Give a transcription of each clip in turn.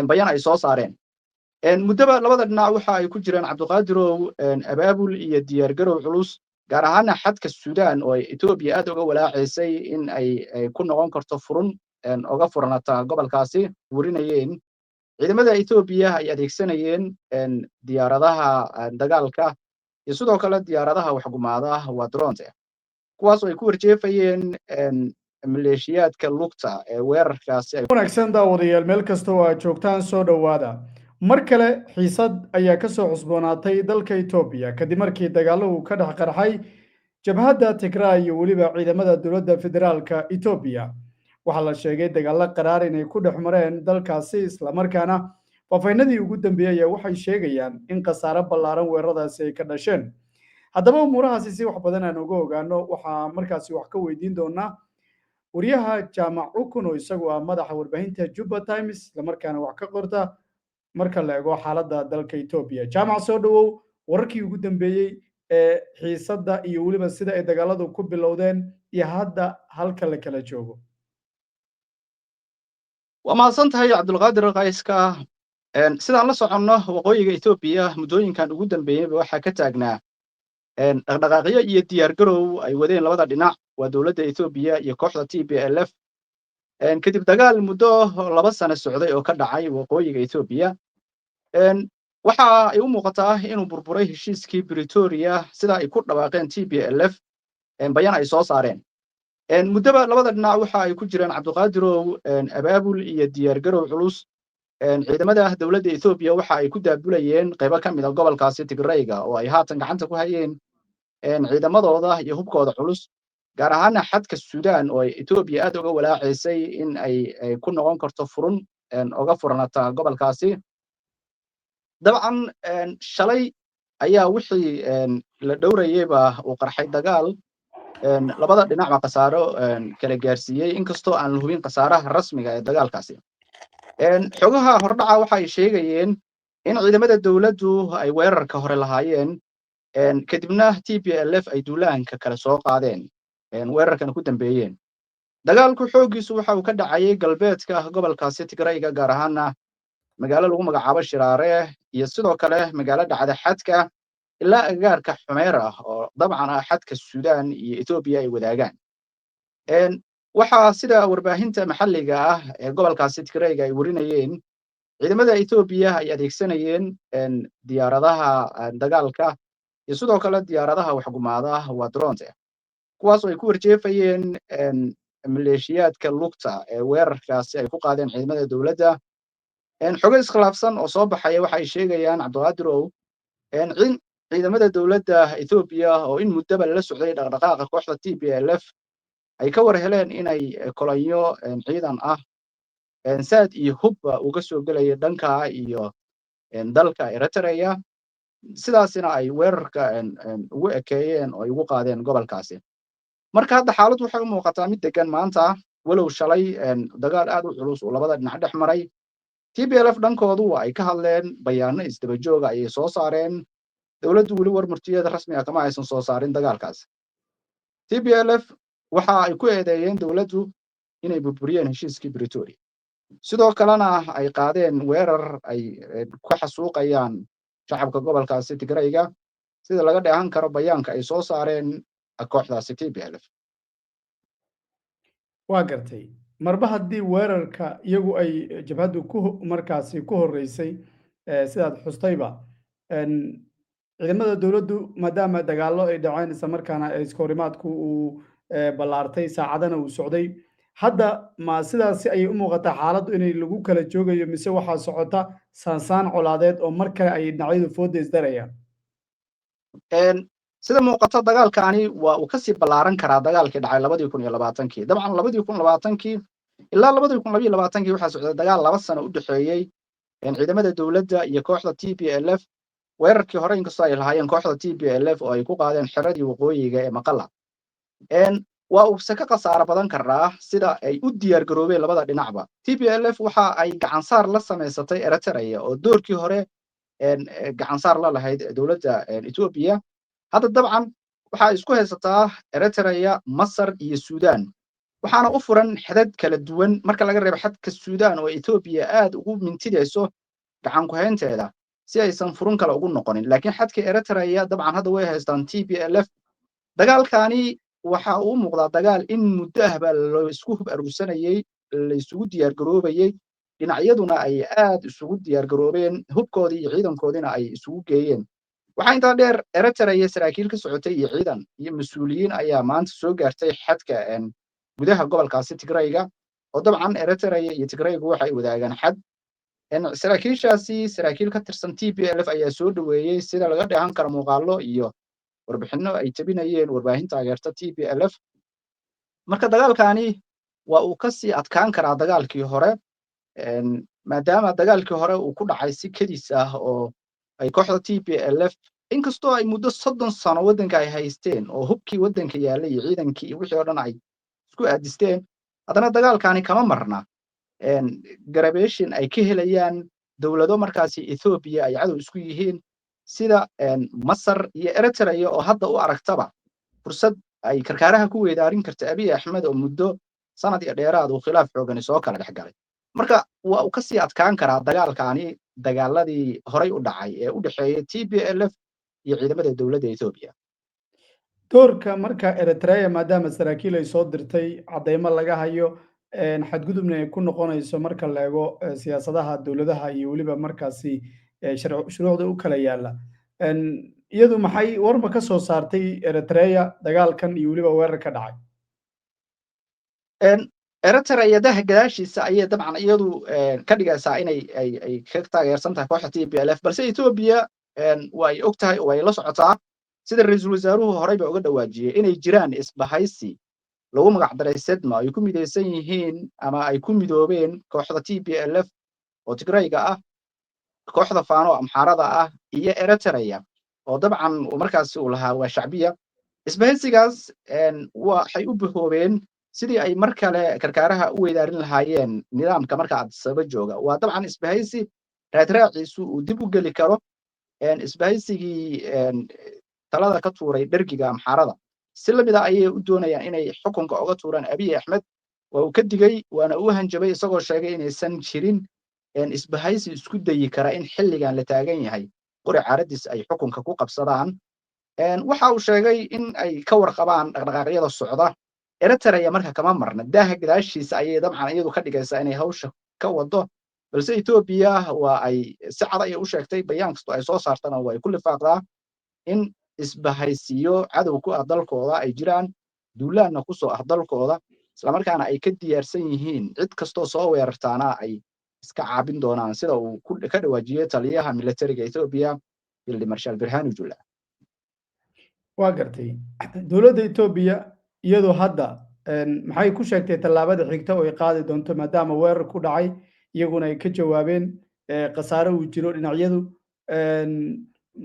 bayaan ay soo saareen muddaba labada dhinac waxa ay ku jiraan cabdiqaadirow abaabul iyo diyaargarow culus gaar ahaana xadka suudaan oo etoobiya aad uga walaacaysay in ay ku noqon karto furun oga furanata gobolkaasi warinayeen ciidamada etoobiya ay adeegsanayeen diyaaradaha dagaalka iyo sidoo kale diyaaradaha waxgumaada waa droonte kuwaas oo ay ku warjeefayeen maleeshiyaadka lugta ee weerarkaasi wanaagsan daawadayaal meel kasta oo aad joogtaan soo dhowaada mar kale xiisad ayaa ka soo cusboonaatay dalka Itoobiya kadib markii dagaalo uu ka dhex qarxay jabhadda Tigray iyo weliba ciidamada dowladda federaalka Itoobiya waxaa la sheegay dagaalo qaraar inay ku dhex mareen dalkaasi isla markaana faafeynadii ugu dambeeyay waxay sheegayaan in khasaare ballaaran weeraradaasi ay ka dhasheen haddaba umuurahaasi si wax badan aan uga ogaano waxaa markaasi wax ka weydiin doonaa wariyaha jaamac ukun oo isagu ah madaxa warbaahinta Juba Times isla markaana wax ka qorta marka la eego xaaladda dalka Itoobiya jaamac soo dhawow wararkii ugu dambeeyay ee xiisadda iyo weliba sida ay dagaaladu ku bilowdeen iyo hadda halka la kala joogo waa mahadsan tahay cabdulqaadir qayska sidaan la soconno waqooyiga Itoobiya muddooyinkan ugu dambeeyay waxaa ka taagnaa dhaqdhaqaaqyo iyo diyaargarow ay wadeen labada dhinac waa dowladda Itoobiya iyo kooxda TPLF kadib dagaal muddo 2 sano socday oo ka dhacay waqooyiga Itoobiya waxa ay u muuqataa inuu burburay heshiiskii Pretoria sida ay ku dhawaaqeen TPLF bayaan ay soo saareen muddaba labada dhinac waxa ay ku jiraan cabdiqaadirow abaabul iyo diyaargarow culus ciidamada dowladda Itoobiya waxa ay ku daabulayeen qaybo ka mid ah gobolkaasi Tigrayga oo ay haatan gacanta ku hayeen ciidamadooda iyo hubkooda culus gaar ahaana xadka Suudaan oo Itoobiya aad uga walaacaysay in ay ku noqon karto furun oga furanata gobolkaasi dabcan shalay ayaa wixii la dhowrayayba uu qarxay dagaal labada dhinac ba khasaaro kala gaarsiiyay inkastoo aan la hubin khasaaraha rasmiga ee dagaalkaasi xogaha hordhaca waxa ay sheegayeen in ciidamada dowladdu ay weerarka hore lahaayeen kadibna TPLF ay duulaanka kala soo qaadeen weerarkan ku dambeeyeen dagaalku xoogiisu waxa uu ka dhacay galbeedka gobolkaasi Tigrayga gaar ahaana magaalo lagu magacaabo Shiraare iyo sidoo kale magaalo dhacda xadka ilaa agagaarka Xumeera oo dabcan ah xadka Suudaan iyo Itoobiya ay wadaagaan waxa sida warbaahinta maxalliga ah ee gobolkaasi Tigrayga ay warinayeen ciidamada Itoobiya ay adeegsanayeen diyaaradaha dagaalka iyo sidoo kale diyaaradaha waxgumaada waa droonte kuwaas oo ay ku warjeefayeen maleeshiyaadka lugta ee weerarkaasi ay ku qaadeen ciidamada dowladda xogo iskhilaafsan oo soo baxaya waxa ay sheegayaan cabdiqaadirow ciidamada dowladda Itoobiya oo in muddaba la socday dhaqdhaqaaqa kooxda TPLF ay ka war heleen inay kolonyo ciidan ah saad iyo hub uga soo galaya dhanka iyo dalka Eritrea sidaasina ay weerarka ugu ekeeyeen oo ay ugu qaadeen gobolkaasi marka hadda xaaladdu waxay u muuqataa mid degan maanta walow shalay dagaal aad u culus oo labada dhinac dhex maray TPLF dhankoodu ay ka hadleen bayaano isdaba jooga ayay soo saareen dowladdu weli war murtiyeed rasmi ah kama aysan soo saarin dagaalkaas TPLF waxa ay ku eedeeyeen dowladdu inay burburiyeen heshiiskii Pretoria sidoo kalena ay qaadeen weerar ay ku xasuuqayaan shacabka gobolkaasi Tigrayga sida laga dheehan karo bayaanka ay soo saareen kooxdaasi TPLF waa gartay marba haddii weerarka iyagu ay jabhaddu markaasi ku horeysay sidaad xustayba ciidamada dowladdu maadaama dagaallo ay dhaceen isla markaana iskahorimaadku uu ballaartay saacadana uu socday hadda ma sidaasi ayay u muuqataa xaaladdu inay lagu kala joogayo mise waxaa socota saansaan colaadeed oo mar kale ay dhinacyadu fooda isdarayaan sida muuqata dagaalkaani waa uu kasii ballaaran karaa dagaalkii dhacay 2020 dabcan 2020 ilaa 2022 waxaa socday dagaal 2 sano u dhaxeeyay ciidamada dowladda iyo kooxda TPLF weerarkii hore inkastoo ay lahaayeen kooxda TPLF oo ay ku qaadeen xiradii waqooyiga ee Maqalla waa uu ka khasaaro badan karaa sida ay u diyaar garoobeen labada dhinacba TPLF waxa ay gacan saar la sameysatay Eritrea oo doorkii hore gacan saar la lahayd dowladda Itoobiya hadda dabcan waxa isku haysataa Eritrea Masar iyo Suudaan waxaana u furan xadad kala duwan marka laga reebo xadka Suudaan oo Ethiopia aad ugu mintidayso gacan ku haynteeda si aysan furun kale ugu noqonin laakiin xadka Eritrea dabcan hadda way haystaan TPLF dagaalkani waxa uu muuqdaa dagaal in muddo ah baa la isku hub aruursanayay la isugu diyaar garoobayay dhinacyaduna ay aad isugu diyaar garoobeen hubkoodii iyo ciidankoodina ay isugu geeyeen waxaa intaa dheer Eritrea saraakiil ka socotay iyo ciidan iyo mas'uuliyiin ayaa maanta soo gaartay xadka gudaha gobolkaasi Tigrayga oo dabcan Eritrea iyo Tigraygu waxay wadaagaan xad saraakiishaasi saraakiil ka tirsan TPLF ayaa soo dhaweeyay sida laga dheehan karo muuqaallo iyo warbixino ay tabinayeen warbaahinta taageerta TPLF marka dagaalkani waa uu ka sii adkaan karaa dagaalkii hore maadaama dagaalkii hore uu ku dhacay si kedis ah oo ay kooxda TPLF inkastoo ay muddo 30 sano waddanka ay haysteen oo hubkii waddanka yaalay iyo ciidankii iyo wixii oo dhan ay isku aadisteen haddana dagaalkani kama marna garabeshin ay ka helayaan dawlado markaasi Ethiopia ay cadow isku yihiin sida Masar iyo Eritrea oo hadda u aragtaba fursad ay karkaaraha ku weedaarin karta Abiy Ahmed oo muddo sanad iyo dheeraad uu khilaaf xoogan soo kala dhexgalay marka waa uu ka sii adkaan karaa dagaalkani dagaaladii horay u dhacay ee u dhaxeeyay TPLF iyo ciidamada dawladda Ethiopia doorka marka Eritrea maadaama saraakiil ay soo dirtay cadeymo laga hayo xadgudubna ay ku noqonayso marka la eego siyaasadaha dawladaha iyo waliba markaasi shuruucda u kala yaala iyadu maxay warma ka soo saartay Eritrea dagaalkan iyo waliba weerar ka dhacay Eritrea daha gadaashiisa ayay dabcan iyadu ka dhigaysaa inay ay ka taageersan tahay kooxda TPLF balse Ethiopia way og tahay oo ay la socotaa sida ra'iisul wasaaruhu horey ba uga dhawaajiyay inay jiraan isbahaysi lagu magac daray SEDMA ay ku midaysan yihiin ama ay ku midoobeen kooxda TPLF oo Tigrayga ah kooxda Faano Amxaarada ah iyo Eritrea oo dabcan markaas uu lahaa waa shacbiya isbahaysigaas waxay u bihoobeen sidii ay mar kale karkaaraha u weedaarin lahaayeen nidaamka marka Addis Ababa jooga waa dabcan isbahaysi raadraaciisu uu dib u geli karo isbahaysigii talada ka tuuray dhergiga Amxaarada si lamida ayay u doonayaan inay xukunka uga tuuraan Abiy Ahmed waa uu ka digay waana uu hanjabay isagoo sheegay inaysan jirin isbahaysi isku dayi kara in xilligan la taagan yahay qori caaradis ay xukunka ku qabsadaan waxa uu sheegay in ay ka warqabaan dhaqdhaqaaqyada socda Eritrea marka kama marna daaha gadaashiisa ayay dabcan iyadu ka dhigaysaa inay hawsha ka wado balse Ethiopia waa ay si cad ay u sheegtay bayaan kasto ay soo saartana way ku lifaaqdaa in isbahaysiyo cadow ku ah dalkooda ay jiraan duulaanna ku soo ah dalkooda isla markaana ay ka diyaarsan yihiin cid kastoo soo weerartaana ay iska caabin doonaan sida uu ka dhawaajiyay taliyaha militariga Ethiopia Field Marshal Birhanu Jula waa gartay dawladda Ethiopia iyadoo hadda maxay ku sheegtay tallaabada xigta oo ay qaadi doonto maadaama weerar ku dhacay iyaguna ay ka jawaabeen qasaare uu jiro dhinacyadu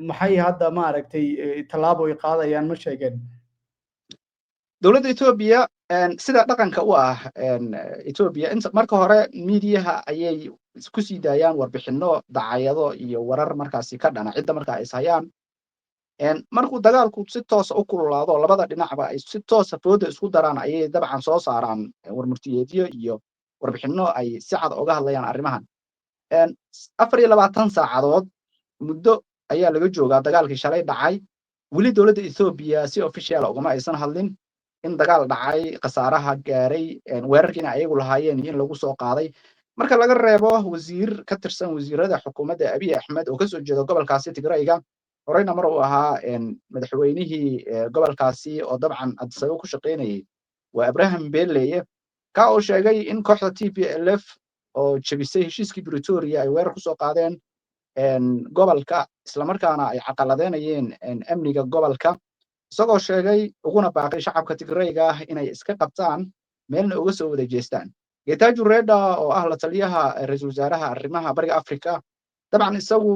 maxay hadda ma aragtay tallaabo ay qaadayaan ma sheegeen dawladda Ethiopia sida dhaqanka u ah Ethiopia inta marka hore miidiyaha ayay ku sii daayaan warbixino dacayado iyo warar markaasi ka dhana cidda marka ay hayaan markuu dagaalku si toos u kululaado labada dhinacba ay si toos fooda isku daraan ayay dabcan soo saaraan warmurtiyeedyo iyo warbixino ay si cad uga hadlayaan arrimahan 24 saacadood muddo ayaa laga joogaa dagaalkii shalay dhacay weli dawladda Ethiopia si official ugama aysan hadlin in dagaal dhacay qasaaraha gaaray weerarkiina ayagu lahaayeen in lagu soo qaaday marka laga reebo wasiir ka tirsan wasiirada xukuumadda Abiy Ahmed oo ka soo jeeda gobolkaasi Tigrayga horeyna mar uu ahaa madaxweynihii gobolkaasi oo dabcan Addis Ababa ku shaqeynayay waa Abraham Beleye ka oo sheegay in kooxda TPLF oo jabisay heshiiskii Pretoria ay weerar ku soo qaadeen gobolka isla markaana ay caqaladeynayeen amniga gobolka isagoo sheegay uguna baaqay shacabka Tigrayga inay iska qabtaan meelna uga soo wada jeestaan Getachew Reda oo ah la taliyaha ra'iisul wasaaraha arrimaha bariga Afrika dabcan isagu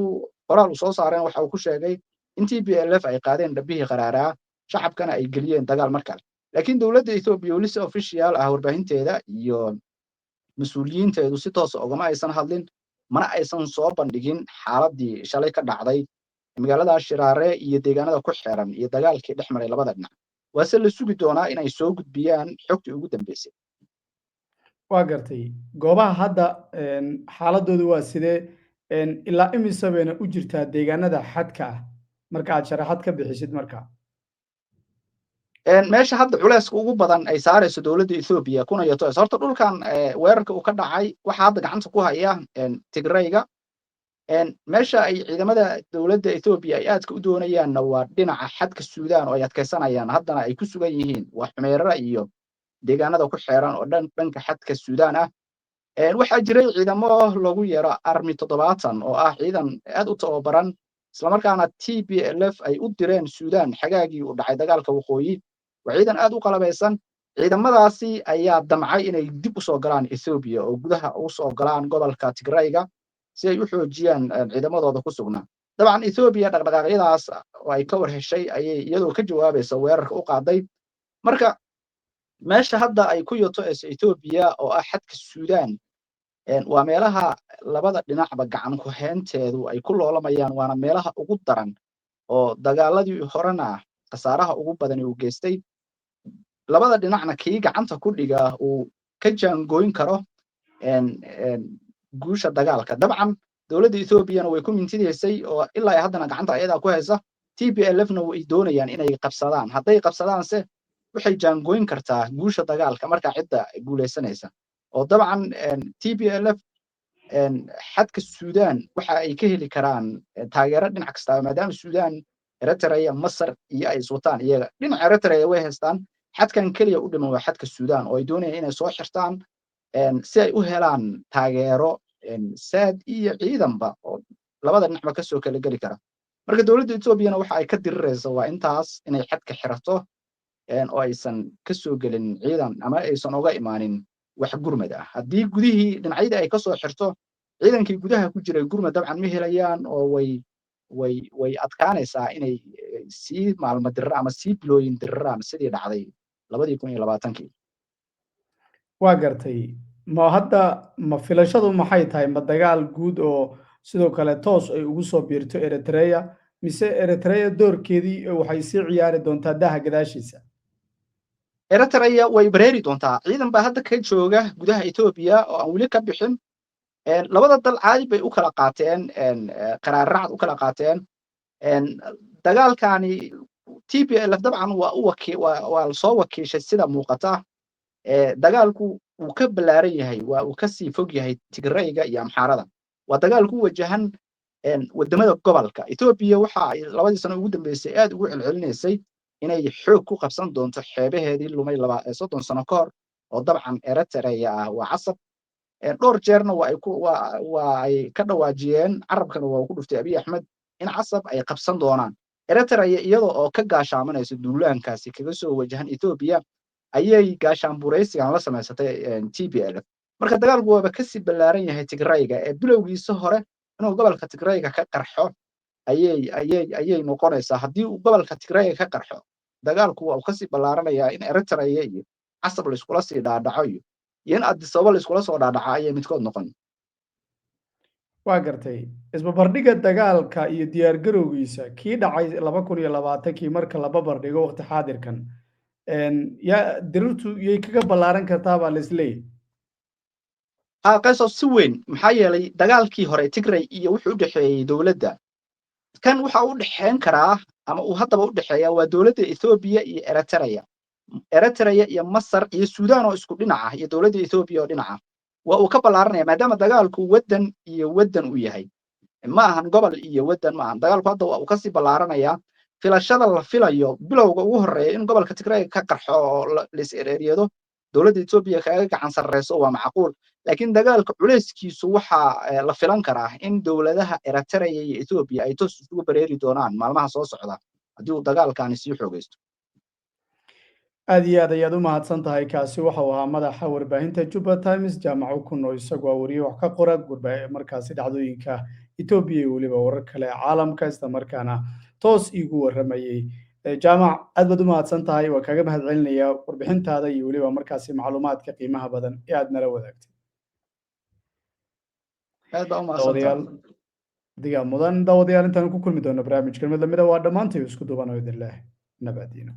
qoraal uu soo saareen waxa uu ku sheegay in TPLF ay qaadeen dhabihii qaraaraa shacabkana ay geliyeen dagaal markale laakiin dawladda Ethiopia weli si official ah warbaahinteeda iyo mas'uuliyiinteedu si toos ah ugama aysan hadlin mana aysan soo bandhigin xaaladii shalay ka dhacday magaalada Shiraare iyo deegaanada ku xeeran iyo dagaalkii dhexmaray labada dhinac waase la sugi doonaa inay soo gudbiyaan xogtii ugu dambeysay waa gartay goobaha hadda xaaladoodu waa sidee ilaa imise bayna u jirtaa deegaanada xadka ah marka aad sharaxaad ka bixisid marka meesha hadda culayska ugu badan ay saarayso dowladda Ethiopia kuna yato horta dhulkan weerarka uu ka dhacay waxa hadda gacanta ku haya Tigrayga meesha ay ciidamada dowladda Ethiopia ay aadka u doonayaan waa dhinaca xadka Suudaan oo ay adkaysanayaan haddana ay ku sugan yihiin wax Xumeera iyo deegaanada ku xeeran oo dhanka xadka Suudaan ah waxaa jiray ciidamo lagu yeero Army 70 oo ah ciidan aad u tababaran isla markaana TPLF ay u direen Suudaan xagaagii u dhacay dagaalka waqooyi waa ciidan aad u qalabaysan ciidamadaasi ayaa damcay inay dib u soo galaan Ethiopia oo gudaha u soo galaan gobolka Tigrayga si ay u xoojiyaan ciidamadooda ku sugnaa dabcan Ethiopia dhaqdhaqaaqyadaas oo ay ka war heshay ayay iyadoo ka jawaabaysa weerarka u qaaday marka meesha hadda ay ku yato Ethiopia oo ah xadka Suudaan waa meelaha labada dhinacba gacan ku heenteedu ay ku loolamayaan waana meelaha ugu daran oo dagaaladii horena khasaaraha ugu badan uu geystay labada dhinacna kii gacanta ku dhiga uu ka jaangooyn karo guusha dagaalka dabcan dowladda Ethiopia way ku mintideysay oo ilaa haddana gacanta ayada ku haysa TPLF-na way doonayaan inay qabsadaan hadday qabsadaanse waxay jaangooyn kartaa guusha dagaalka marka cidda guuleysanaysa oo dabcan TPLF xadka Suudaan waxa ay ka heli karaan taageero dhinac kasta maadaama Suudaan Eritrea Masar iyo ay iswataan iyaga dhinaca Eritrea way haystaan xadkan kaliya u dhiman waa xadka Suudaan oo ay doonayaan inay soo xirtaan si ay u helaan taageero saad iyo ciidanba oo labada dhinacba ka soo kala geli kara marka dowladda Ethiopia waxa ay ka diriraysaa waa intaas inay xadka xirato oo aysan ka soo gelin ciidan ama aysan uga imaanin wax gurmad ah haddii gudihii dhinacyada ay ka soo xirto ciidankii gudaha ku jiray gurmad dabcan ma helayaan oo way adkaanaysaa inay sii maalmo dirra ama sii bilooyin dirraan sidii dhacday 2020 waa gartay ma hadda ma filashadu maxay tahay ma dagaal guud oo sidoo kale toos ay ugu soo biirto Eritrea mise Eritrea doorkeedii waxay sii ciyaari doontaa daha gadaashiisa Eritrea way bareeri doontaa ciidan baa hadda ka jooga gudaha Ethiopia oo aan wali ka bixin labada dal caadi bay u kala qaateen qaraarad u kala qaateen dagaalkani TPLF dabcan waa soo wakiishay sida muuqata dagaalku uu ka balaaran yahay waa uu ka sii fog yahay Tigrayga iyo Amxaarada waa dagaal ku wajahan wadamada gobolka Ethiopia waxa ay labadii sano ugu dambeysay aad ugu celcelinaysay inay xoog ku qabsan doonto xeebaheedii lumay 30 sano ka hor oo dabcan Eritrea ah waa casab dhowr jeerna waa ay ka dhawaajiyeen carabkana waa ku dhuftay Abiy Ahmed in casab ay qabsan doonaan Eritrea iyadoo oo ka gaashaamanaysa duulaankaasi kaga soo wajahan Ethiopia ayay gaashaan buraysigan la samaysatay TPLF marka dagaalku waaba ka sii balaaran yahay Tigrayga bilowgiisa hore inuu gobolka Tigrayga ka qarxo ayay noqonaysaa haddii uu gobolka Tigrayga ka qarxo dagaalku waa ka sii balaaranayaa in Eritrea iyo casab la iskula sii dhaadhaco iyo in Addis Ababa la iskula soo dhaadhaco ayay midkood noqon waa gartay isbarbardhigga dagaalka iyo diyaar garowgiisa kii dhacay 2020 marka la barbardhigo waqti xaadirkan ya dirirtu yay kaga balaaran kartaa baa la isleeyahay qayso si weyn maxaa yeelay dagaalkii hore Tigray iyo wuxuu u dhaxeeyay dowladda kan waxa u dhaxeen karaa ama uu haddaba u dhaxeeyaa waa dowladda Ethiopia iyo Eritrea iyo Masar iyo Suudaan oo isku dhinac ah iyo dowladda Ethiopia oo dhinac ah waa uu ka balaaranaya maadaama dagaalku wadan iyo wadan u yahay ma ahan gobol iyo wadan ma ahan dagaalku hadda waa uu ka sii balaaranaya filashada la filayo bilowga ugu horeeya in gobolka Tigray ka qarxo oo la is-ereeriyado dowladda Ethiopia kaga gacan sarreyso waa macquul laakiin dagaalka culeyskiisu waxa la filan karaa in dowladaha Eritrea iyo Ethiopia ay toos ugu bareeri doonaan maalmaha soo socda haddii uu dagaalkani sii xoogeysto aad iyo aad ayaad u mahadsan tahay kaasi waxa uu ahaa madaxa warbaahinta Juba Times jaamaco ku noo isagoo wariye wax ka qora markaasi dhacdooyinka Ethiopia iyo waliba warar kale caalamka isla markaana toos iigu waramayay jaamac aad baad u mahadsan tahay waa kaga mahadcelinayaa warbixintaada iyo waliba markaasi macluumaadka qiimaha badan ee aad nala wadaagtay aad baa u mahadsantahay diga mudan daawadayaal intaan ku kulmi doono barnaamijkan mid lamida waa dhammaantay isku duubanayo idin leh nabadiino